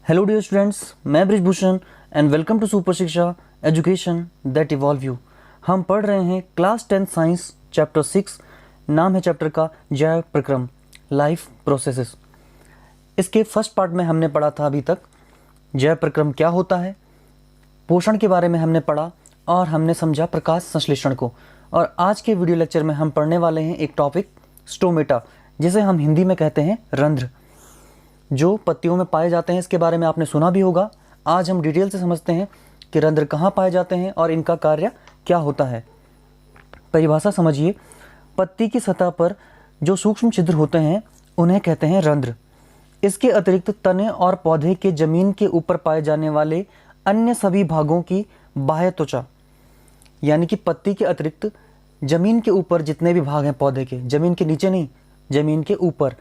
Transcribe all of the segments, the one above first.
Hello dear students, मैं Brijbhushan and welcome to super Shiksha education that evolve you. हम पढ़ रहे हैं क्लास 10 साइंस चैप्टर 6। नाम है चैप्टर का जैव प्रक्रम, लाइफ प्रोसेसेस। इसके फर्स्ट पार्ट में हमने पढ़ा था अभी तक जैव प्रक्रम क्या होता है, पोषण के बारे में हमने पढ़ा और हमने समझा प्रकाश संश्लेषण को। और आज के वीडियो लेक्चर में हम पढ़ने वाले हैं एक टॉपिक स्टोमेटा, जिसे हम हिंदी में कहते हैं रंध्र, जो पत्तियों में पाए जाते हैं। इसके बारे में आपने सुना भी होगा। आज हम डिटेल से समझते हैं कि रंध्र कहाँ पाए जाते हैं और इनका कार्य क्या होता है। परिभाषा समझिए, पत्ती की सतह पर जो सूक्ष्म छिद्र होते हैं उन्हें कहते हैं रंध्र। इसके अतिरिक्त तने और पौधे के जमीन के ऊपर पाए जाने वाले अन्य सभी भागों की बाह्य त्वचा, यानी कि पत्ती के अतिरिक्त जमीन के ऊपर जितने भी भाग हैं पौधे के, जमीन के नीचे नहीं, जमीन के ऊपर,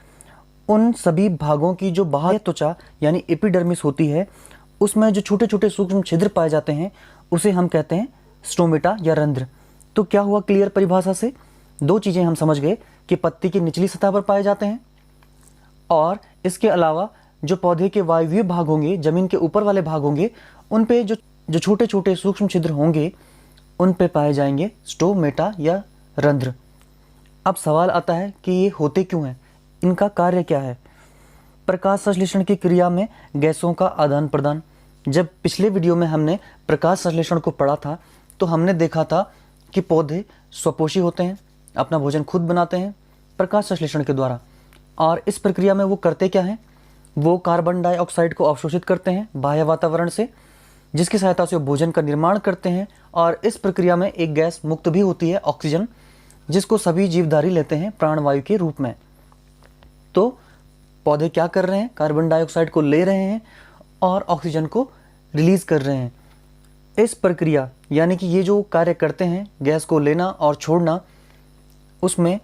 उन सभी भागों की जो बाह्य त्वचा यानी एपिडर्मिस होती है, उसमें जो छोटे छोटे सूक्ष्म छिद्र पाए जाते हैं उसे हम कहते हैं स्टोमेटा या रंध्र। तो क्या हुआ क्लियर परिभाषा से? दो चीज़ें हम समझ गए कि पत्ती की निचली सतह पर पाए जाते हैं और इसके अलावा जो पौधे के वायवीय भाग होंगे, जमीन के ऊपर वाले भाग होंगे, उन पे जो छोटे छोटे सूक्ष्म छिद्र होंगे उन पे पाए जाएंगे स्टोमेटा या रंध्र। अब सवाल आता है कि ये होते क्यों हैं, इनका कार्य क्या है? प्रकाश संश्लेषण की क्रिया में गैसों का आदान प्रदान। जब पिछले वीडियो में हमने प्रकाश संश्लेषण को पढ़ा था तो हमने देखा था कि पौधे स्वपोषी होते हैं, अपना भोजन खुद बनाते हैं प्रकाश संश्लेषण के द्वारा। और इस प्रक्रिया में वो करते क्या हैं? वो कार्बन डाइऑक्साइड को अवशोषित करते हैं बाह्य वातावरण से, जिसकी सहायता से वो भोजन का निर्माण करते हैं। और इस प्रक्रिया में एक गैस मुक्त भी होती है, ऑक्सीजन, जिसको सभी जीवधारी लेते हैं प्राणवायु के रूप में। तो पौधे क्या कर रहे हैं? कार्बन डाइऑक्साइड को ले रहे हैं और ऑक्सीजन को रिलीज कर रहे हैं। इस प्रक्रिया यानी कि ये जो कार्य करते हैं, गैस को लेना और छोड़ना, उसमें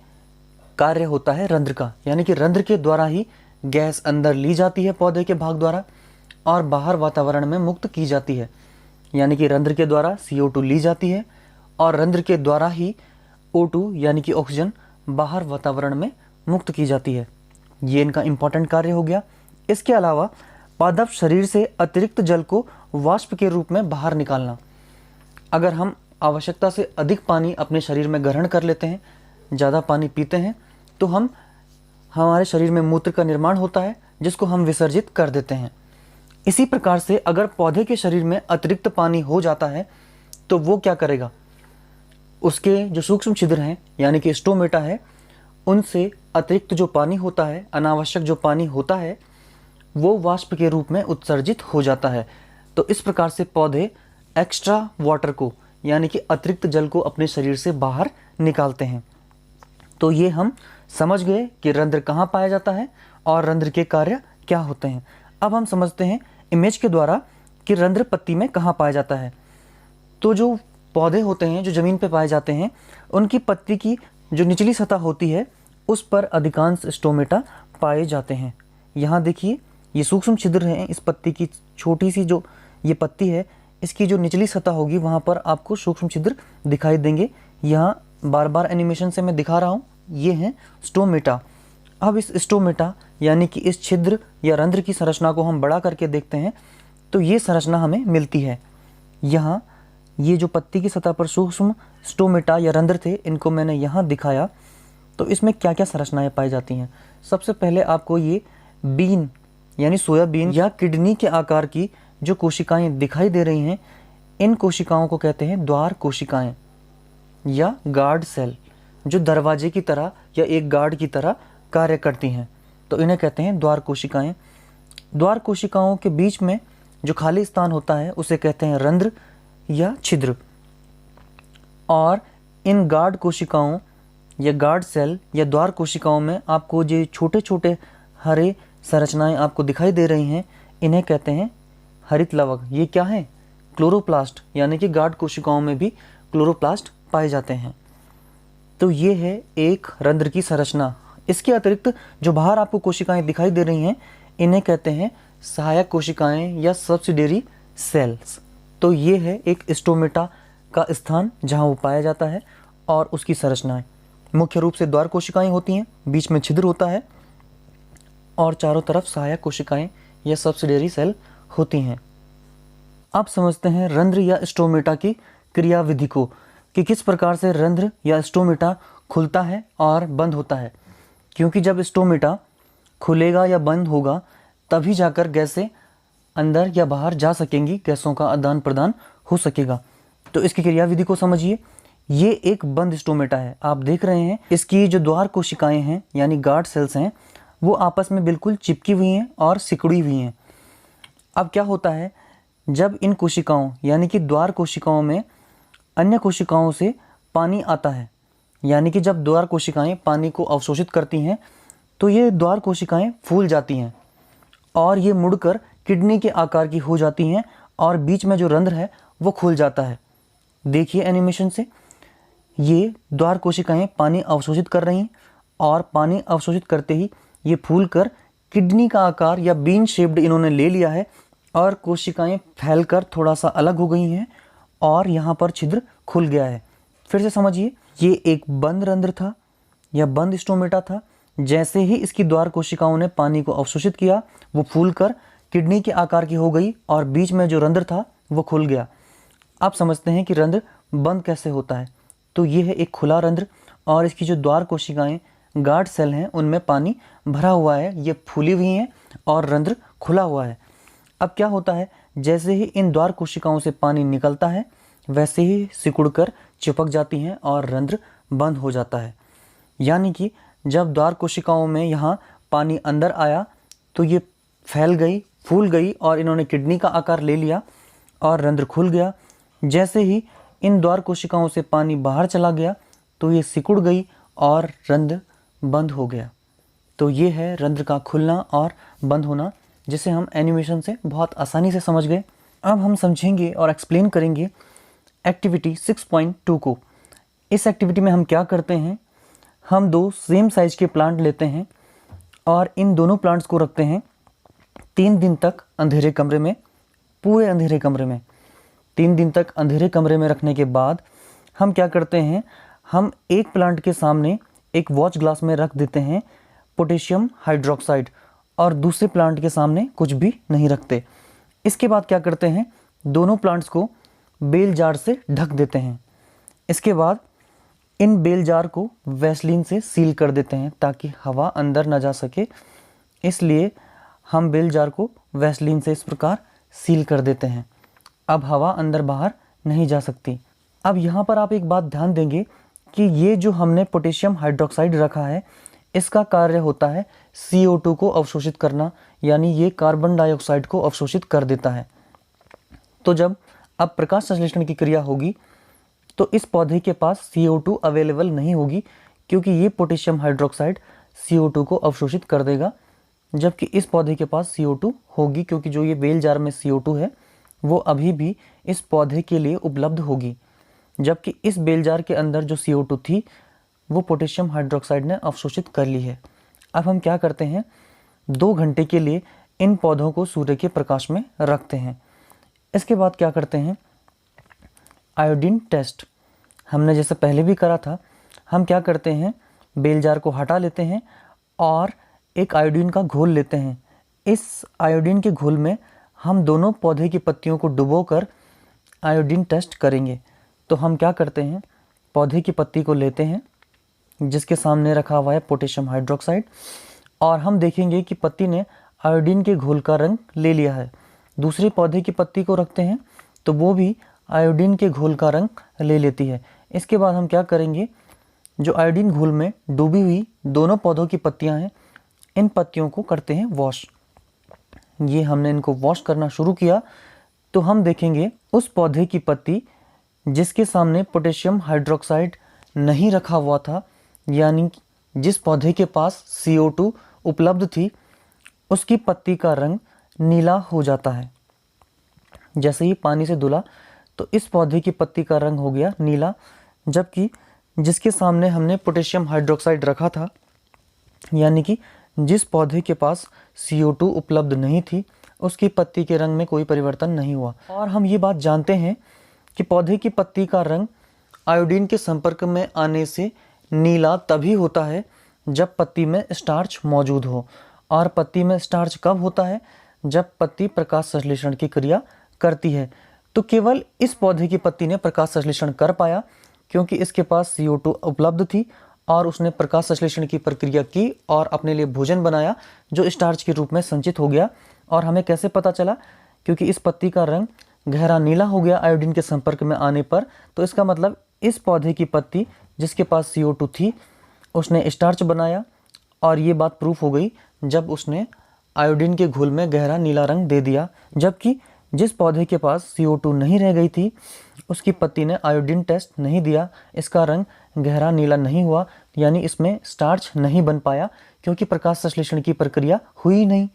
कार्य होता है रंध्र का, यानी कि रंध्र के द्वारा ही गैस अंदर ली जाती है पौधे के भाग द्वारा और बाहर वातावरण में मुक्त की जाती है। यानी कि रंध्र के द्वारा CO2 ली जाती है और रंध्र के द्वारा ही O2 यानी कि ऑक्सीजन बाहर वातावरण में मुक्त की जाती है। ये इनका इंपॉर्टेंट कार्य हो गया। इसके अलावा पादप शरीर से अतिरिक्त जल को वाष्प के रूप में बाहर निकालना। अगर हम आवश्यकता से अधिक पानी अपने शरीर में ग्रहण कर लेते हैं, ज़्यादा पानी पीते हैं, तो हमारे शरीर में मूत्र का निर्माण होता है, जिसको हम विसर्जित कर देते हैं। इसी प्रकार से अगर पौधे के शरीर में अतिरिक्त पानी हो जाता है तो वो क्या करेगा? उसके जो सूक्ष्म छिद्र हैं यानी कि स्टोमेटा है, उनसे अतिरिक्त जो पानी होता है, अनावश्यक जो पानी होता है, वो वाष्प के रूप में उत्सर्जित हो जाता है। तो इस प्रकार से पौधे एक्स्ट्रा वाटर को यानी कि अतिरिक्त जल को अपने शरीर से बाहर निकालते हैं। तो ये हम समझ गए कि रंध्र कहाँ पाया जाता है और रंध्र के कार्य क्या होते हैं। अब हम समझते हैं इमेज के द्वारा कि रंध्र पत्ती में कहाँ पाया जाता है। तो जो पौधे होते हैं जो ज़मीन पे पाए जाते हैं, उनकी पत्ती की जो निचली सतह होती है उस पर अधिकांश स्टोमेटा पाए जाते हैं। यहाँ देखिए, ये सूक्ष्म छिद्र हैं इस पत्ती की। छोटी सी जो ये पत्ती है, इसकी जो निचली सतह होगी वहाँ पर आपको सूक्ष्म छिद्र दिखाई देंगे। यहाँ बार बार एनिमेशन से मैं दिखा रहा हूँ, ये हैं स्टोमेटा। अब इस स्टोमेटा यानी कि इस छिद्र या रंध्र की संरचना को हम बड़ा करके देखते हैं तो ये संरचना हमें मिलती है। यहाँ ये जो पत्ती की सतह पर सूक्ष्म स्टोमेटा या रंध्र थे, इनको मैंने यहाँ दिखाया। तो इसमें क्या क्या संरचनाएं पाई जाती हैं? सबसे पहले आपको ये बीन यानी सोयाबीन या किडनी के आकार की जो कोशिकाएं दिखाई दे रही हैं, इन कोशिकाओं को कहते हैं द्वार कोशिकाएं या गार्ड सेल, जो दरवाजे की तरह या एक गार्ड की तरह कार्य करती हैं। तो इन्हें कहते हैं द्वार कोशिकाएं। द्वार कोशिकाओं के बीच में जो खाली स्थान होता है उसे कहते हैं रंध्र या छिद्र। और इन गार्ड कोशिकाओं या गार्ड सेल या द्वार कोशिकाओं में आपको जो छोटे छोटे हरे संरचनाएं आपको दिखाई दे रही हैं, इन्हें कहते हैं हरित लवक। ये क्या है? क्लोरोप्लास्ट, यानी कि गार्ड कोशिकाओं में भी क्लोरोप्लास्ट पाए जाते हैं। तो ये है एक रंध्र की संरचना। इसके अतिरिक्त जो बाहर आपको कोशिकाएं दिखाई दे रही हैं, इन्हें कहते हैं सहायक कोशिकाएं या सब्सिडियरी सेल्स। तो ये है एक स्टोमेटा का स्थान जहाँ वो पाया जाता है और उसकी संरचनाएं मुख्य रूप से द्वार कोशिकाएं होती हैं, बीच में छिद्र होता है और चारों तरफ सहायक कोशिकाएं या सब्सिडियरी सेल होती हैं। अब समझते हैं रंध्र या स्टोमेटा की क्रियाविधि को कि किस प्रकार से रंध्र या स्टोमेटा खुलता है और बंद होता है, क्योंकि जब स्टोमेटा खुलेगा या बंद होगा तभी जाकर गैसें अंदर या बाहर जा सकेंगी, गैसों का आदान प्रदान हो सकेगा। तो इसकी क्रियाविधि को समझिए। ये एक बंद स्टोमेटा है। आप देख रहे हैं इसकी जो द्वार कोशिकाएं हैं यानी गार्ड सेल्स हैं वो आपस में बिल्कुल चिपकी हुई हैं और सिकुड़ी हुई हैं। अब क्या होता है, जब इन कोशिकाओं यानी कि द्वार कोशिकाओं में अन्य कोशिकाओं से पानी आता है, यानी कि जब द्वार कोशिकाएं पानी को अवशोषित करती हैं तो ये द्वार कोशिकाएं फूल जाती हैं और ये मुड़कर किडनी के आकार की हो जाती हैं और बीच में जो रंध्र है वो खुल जाता है। देखिए एनिमेशन से, ये द्वार कोशिकाएं पानी अवशोषित कर रही हैं और पानी अवशोषित करते ही ये फूल कर किडनी का आकार या बीन शेप्ड इन्होंने ले लिया है और कोशिकाएं फैलकर थोड़ा सा अलग हो गई हैं और यहाँ पर छिद्र खुल गया है। फिर से समझिए, ये एक बंद रंध्र था या बंद स्टोमेटा था। जैसे ही इसकी द्वार कोशिकाओं ने पानी को अवशोषित किया वो फूलकर किडनी के आकार की हो गई और बीच में जो रंध्र था वो खुल गया। आप समझते हैं कि रंध्र बंद कैसे होता है। तो ये है एक खुला रंध्र और इसकी जो द्वार कोशिकाएं गार्ड सेल हैं उनमें पानी भरा हुआ है, ये फूली हुई हैं और रंध्र खुला हुआ है। अब क्या होता है, जैसे ही इन द्वार कोशिकाओं से पानी निकलता है वैसे ही सिकुड़कर चिपक जाती हैं और रंध्र बंद हो जाता है। यानी कि जब द्वार कोशिकाओं में यहाँ पानी अंदर आया तो ये फैल गई, फूल गई और इन्होंने किडनी का आकार ले लिया और रंध्र खुल गया। जैसे ही इन द्वार कोशिकाओं से पानी बाहर चला गया तो ये सिकुड़ गई और रंध्र बंद हो गया। तो ये है रंध्र का खुलना और बंद होना, जिसे हम एनिमेशन से बहुत आसानी से समझ गए। अब हम समझेंगे और एक्सप्लेन करेंगे एक्टिविटी 6.2 को। इस एक्टिविटी में हम क्या करते हैं, हम दो सेम साइज के प्लांट लेते हैं और इन दोनों प्लांट्स को रखते हैं 3 दिन तक अंधेरे कमरे में, पूरे अंधेरे कमरे में। 3 दिन तक अंधेरे कमरे में रखने के बाद हम क्या करते हैं, हम एक प्लांट के सामने एक वॉच ग्लास में रख देते हैं पोटेशियम हाइड्रोक्साइड और दूसरे प्लांट के सामने कुछ भी नहीं रखते। इसके बाद क्या करते हैं, दोनों प्लांट्स को बेल जार से ढक देते हैं। इसके बाद इन बेल जार को वैसलीन से सील कर देते हैं ताकि हवा अंदर ना जा सके, इसलिए हम बेल जार को वैसलीन से इस प्रकार सील कर देते हैं। अब हवा अंदर बाहर नहीं जा सकती। अब यहाँ पर आप एक बात ध्यान देंगे कि ये जो हमने पोटेशियम हाइड्रोक्साइड रखा है इसका कार्य होता है CO2 को अवशोषित करना, यानी ये कार्बन डाइऑक्साइड को अवशोषित कर देता है। तो जब अब प्रकाश संश्लेषण की क्रिया होगी तो इस पौधे के पास CO2 अवेलेबल नहीं होगी, क्योंकि ये पोटेशियम हाइड्रोक्साइड CO2 को अवशोषित कर देगा, जबकि इस पौधे के पास CO2 होगी, क्योंकि जो ये बेल जार में CO2 है वो अभी भी इस पौधे के लिए उपलब्ध होगी, जबकि इस बेल जार के अंदर जो CO2 थी वो पोटेशियम हाइड्रोक्साइड ने अवशोषित कर ली है। अब हम क्या करते हैं, 2 घंटे के लिए इन पौधों को सूर्य के प्रकाश में रखते हैं। इसके बाद क्या करते हैं, आयोडीन टेस्ट। हमने जैसे पहले भी करा था, हम क्या करते हैं, बेल जार को हटा लेते हैं और एक आयोडीन का घोल लेते हैं। इस आयोडीन के घोल में हम दोनों पौधे की पत्तियों को डुबोकर आयोडीन टेस्ट करेंगे। तो हम क्या करते हैं, पौधे की पत्ती को लेते हैं जिसके सामने रखा हुआ है पोटेशियम हाइड्रोक्साइड और हम देखेंगे कि पत्ती ने आयोडीन के घोल का रंग ले लिया है। दूसरे पौधे की पत्ती को रखते हैं तो वो भी आयोडीन के घोल का रंग ले लेती है। इसके बाद हम क्या करेंगे, जो आयोडीन घोल में डूबी हुई दोनों पौधों की पत्तियां हैं, इन पत्तियों को करते हैं वॉश। ये हमने इनको वॉश करना शुरू किया तो हम देखेंगे उस पौधे की पत्ती जिसके सामने पोटेशियम हाइड्रोक्साइड नहीं रखा हुआ था, यानी जिस पौधे के पास CO2 उपलब्ध थी, उसकी पत्ती का रंग नीला हो जाता है। जैसे ही पानी से धुला तो इस पौधे की पत्ती का रंग हो गया नीला, जबकि जिसके सामने हमने पोटेशियम हाइड्रोक्साइड रखा था, यानी कि जिस पौधे के पास CO2 उपलब्ध नहीं थी, उसकी पत्ती के रंग में कोई परिवर्तन नहीं हुआ। और हम ये बात जानते हैं कि पौधे की पत्ती का रंग आयोडीन के संपर्क में आने से नीला तभी होता है जब पत्ती में स्टार्च मौजूद हो। और पत्ती में स्टार्च कब होता है, जब पत्ती प्रकाश संश्लेषण की क्रिया करती है। तो केवल इस पौधे की पत्ती ने प्रकाश संश्लेषण कर पाया क्योंकि इसके पास CO2 उपलब्ध थी और उसने प्रकाश संश्लेषण की प्रक्रिया की और अपने लिए भोजन बनाया जो स्टार्च के रूप में संचित हो गया। और हमें कैसे पता चला? क्योंकि इस पत्ती का रंग गहरा नीला हो गया आयोडीन के संपर्क में आने पर। तो इसका मतलब इस पौधे की पत्ती जिसके पास CO2 थी उसने स्टार्च बनाया और ये बात प्रूफ हो गई जब उसने आयोडीन के घोल में गहरा नीला रंग दे दिया। जबकि जिस पौधे के पास CO2 नहीं रह गई थी उसकी पत्ती ने आयोडीन टेस्ट नहीं दिया, इसका रंग गहरा नीला नहीं हुआ, यानी इसमें स्टार्च नहीं बन पाया क्योंकि प्रकाश संश्लेषण की प्रक्रिया हुई नहीं।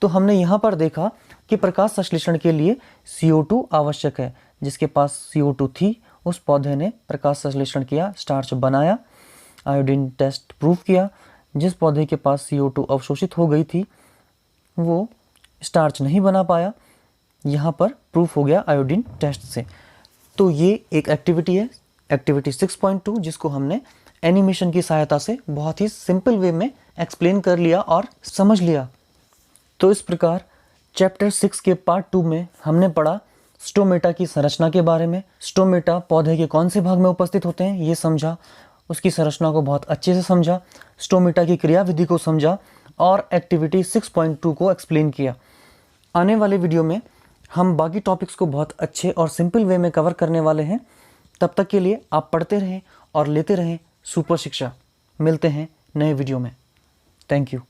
तो हमने यहाँ पर देखा कि प्रकाश संश्लेषण के लिए CO2 आवश्यक है। जिसके पास CO2 थी उस पौधे ने प्रकाश संश्लेषण किया, स्टार्च बनाया, आयोडीन टेस्ट प्रूफ किया। जिस पौधे के पास CO2 अवशोषित हो गई थी वो स्टार्च नहीं बना पाया, यहाँ पर प्रूफ हो गया आयोडीन टेस्ट से। तो ये एक एक्टिविटी है, एक्टिविटी 6.2, जिसको हमने एनिमेशन की सहायता से बहुत ही सिंपल वे में एक्सप्लेन कर लिया और समझ लिया। तो इस प्रकार चैप्टर 6 के पार्ट 2 में हमने पढ़ा स्टोमेटा की संरचना के बारे में। स्टोमेटा पौधे के कौन से भाग में उपस्थित होते हैं ये समझा, उसकी संरचना को बहुत अच्छे से समझा, स्टोमेटा की क्रियाविधि को समझा और एक्टिविटी 6.2 को एक्सप्लेन किया। आने वाले वीडियो में हम बाकी टॉपिक्स को बहुत अच्छे और सिंपल वे में कवर करने वाले हैं। तब तक के लिए आप पढ़ते रहें और लेते रहें सुपर शिक्षा। मिलते हैं नए वीडियो में। Thank you.